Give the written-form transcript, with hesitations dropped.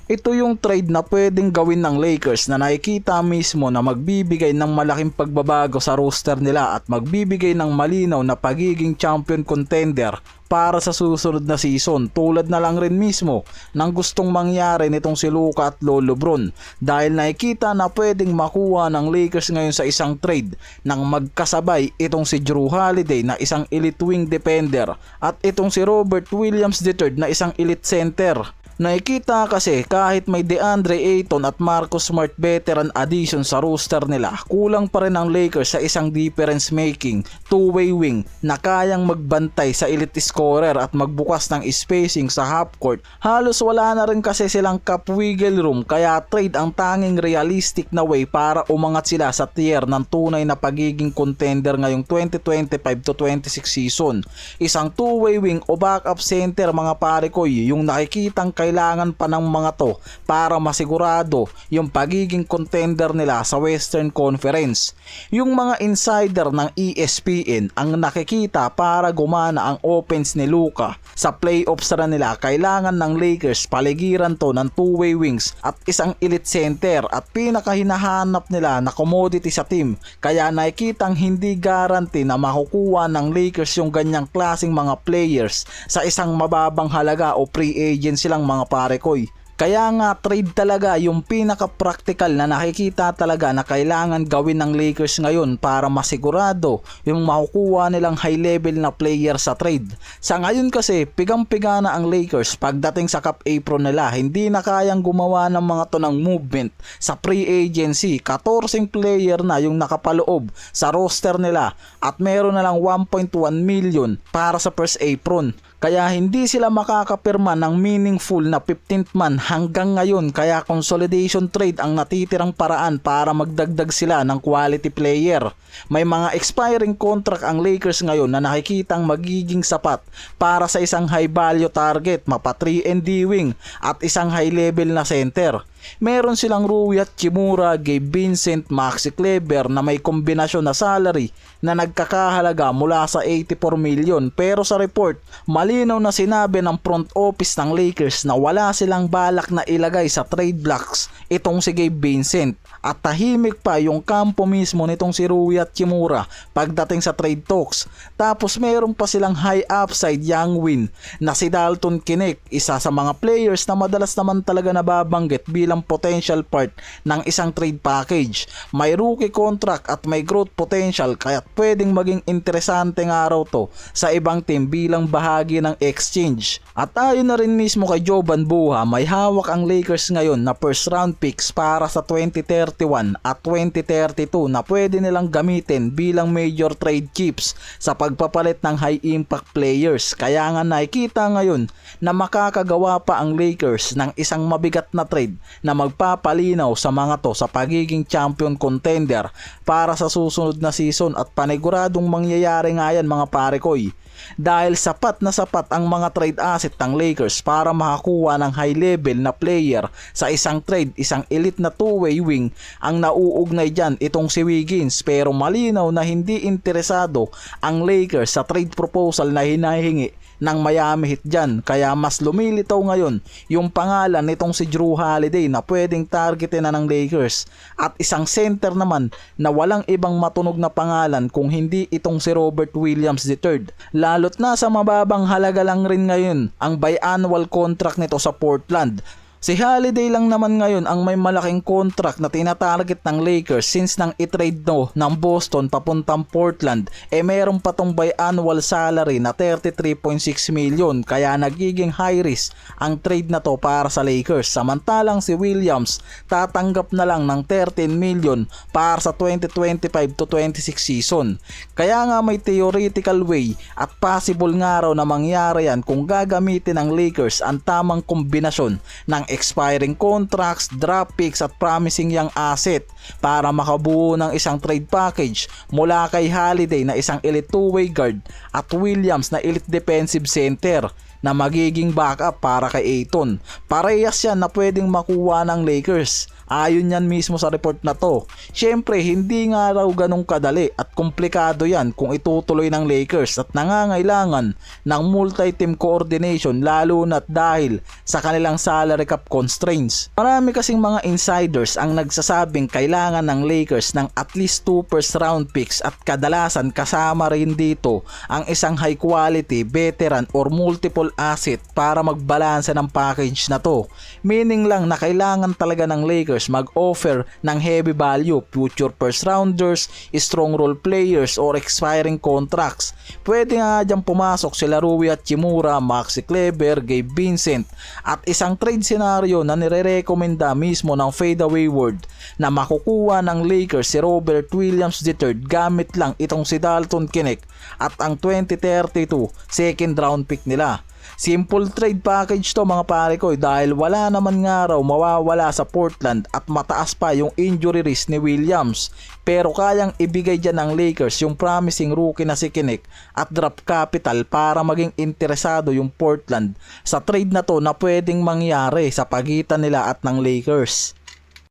Ito yung trade na pwedeng gawin ng Lakers na nakikita mismo na magbibigay ng malaking pagbabago sa roster nila at magbibigay ng malinaw na pagiging champion contender para sa susunod na season, tulad na lang rin mismo ng gustong mangyari nitong si Luka at Lolo Bron, dahil nakikita na pwedeng makuha ng Lakers ngayon sa isang trade nang magkasabay itong si Jrue Holiday na isang elite wing defender at itong si Robert Williams III na isang elite center. Nakikita kasi kahit may DeAndre Ayton at Marcus Smart veteran addition sa roster nila, kulang pa rin ang Lakers sa isang difference making two-way wing na kayang magbantay sa elite scorer at magbukas ng spacing sa half court. Halos wala na rin kasi silang cap wiggle room, kaya trade ang tanging realistic na way para umangat sila sa tier ng tunay na pagiging contender ngayong 2025-26 season. Isang two-way wing o backup center mga pare ko, yung nakikitang kailangan pa ng mga to para masigurado yung pagiging contender nila sa Western Conference. Yung mga insider ng ESPN ang nakikita para gumana ang offense ni Luka sa playoffs na nila, kailangan ng Lakers paligiran to ng two-way wings at isang elite center at pinakahinahanap nila na commodity sa team, kaya nakikitang hindi guarantee na makukuha ng Lakers yung ganyang klaseng mga players sa isang mababang halaga o free agent silang mga pare koy. Kaya nga trade talaga yung pinaka-practical na nakikita talaga na kailangan gawin ng Lakers ngayon para masigurado yung makukuha nilang high level na player sa trade. Sa ngayon kasi pigang-piga na ang Lakers pagdating sa cap apron nila, hindi na kayang gumawa ng mga to ng movement sa free agency. 14 player na yung nakapaloob sa roster nila at meron na lang 1.1 million para sa first apron. Kaya hindi sila makakapirma ng meaningful na 15th man hanggang ngayon, kaya consolidation trade ang natitirang paraan para magdagdag sila ng quality player. May mga expiring contract ang Lakers ngayon na nakikitang magiging sapat para sa isang high value target, mapa 3&D wing at isang high level na center. Meron silang Rui Hachimura, Gabe Vincent, Maxi Kleber na may kombinasyon na salary na nagkakahalaga mula sa 84 million, pero sa report malinaw na sinabi ng front office ng Lakers na wala silang balak na ilagay sa trade blocks itong si Gabe Vincent, at tahimik pa yung kampo mismo nitong si Rui Hachimura pagdating sa trade talks. Tapos meron pa silang high upside young win na si Dalton Knecht, isa sa mga players na madalas naman talaga nababanggit bilang potential part ng isang trade package. May rookie contract at may growth potential, kaya pwedeng maging interesante nga raw to sa ibang team bilang bahagi ng exchange. At ayon na rin mismo kay Jovan Buha, may hawak ang Lakers ngayon na first round picks para sa 2031 at 2032 na pwede nilang gamitin bilang major trade chips sa pagpapalit ng high impact players. Kaya nga nakikita ngayon na makakagawa pa ang Lakers ng isang mabigat na trade na magpapalinaw sa mga to sa pagiging champion contender para sa susunod na season, at paniguradong mangyayari nga yan mga pare koy, dahil sapat na sapat ang mga trade asset ng Lakers para makakuha ng high level na player sa isang trade. Isang elite na two-way wing ang nauugnay dyan, itong si Wiggins, pero malinaw na hindi interesado ang Lakers sa trade proposal na hinahingi ng Miami Heat dyan, kaya mas lumilitaw ngayon yung pangalan nitong si Jrue Holiday na pwedeng targetin na ng Lakers, at isang center naman na walang ibang matunog na pangalan kung hindi itong si Robert Williams III, lalo't na sa mababang halaga lang rin ngayon ang biannual contract nito sa Portland. Si Holiday lang naman ngayon ang may malaking contract na tinatarget ng Lakers since nang i-trade ng Boston papuntang Portland. Meron pa tong biannual salary na 33.6 million, kaya nagiging high risk ang trade na to para sa Lakers. Samantalang si Williams tatanggap na lang ng 13 million para sa 2025-26 season. Kaya nga may theoretical way at possible nga raw na mangyari yan kung gagamitin ng Lakers ang tamang kombinasyon ng expiring contracts, draft picks at promising young asset para makabuo ng isang trade package mula kay Holiday na isang elite two-way guard at Williams na elite defensive center. na magiging backup para kay Ayton. Parehas yan na pwedeng makuha ng Lakers. Ayon yan mismo sa report na to. Syempre hindi nga raw ganong kadali at komplikado yan kung itutuloy ng Lakers at nangangailangan ng multi-team coordination lalo na't dahil sa kanilang salary cap constraints. Marami kasing mga insiders ang nagsasabing kailangan ng Lakers ng at least 2 first round picks at kadalasan kasama rin dito ang isang high quality veteran or multiple asset para magbalanse ng package na to. Meaning lang na kailangan talaga ng Lakers mag-offer ng heavy value, future first rounders, strong role players or expiring contracts. Pwede nga dyan pumasok sila Rui Hachimura, Maxi Kleber, Gabe Vincent at isang trade scenario na nire-recommenda mismo ng Fadeaway World na makukuha ng Lakers si Robert Williams III gamit lang itong si Dalton Knecht at ang 2032 second round pick nila. Simple trade package to mga pare ko dahil wala naman nga raw mawawala sa Portland at mataas pa yung injury risk ni Williams. Pero kayang ibigay dyan ng Lakers yung promising rookie na si Knecht at draft capital para maging interesado yung Portland sa trade na to na pwedeng mangyari sa pagitan nila at ng Lakers.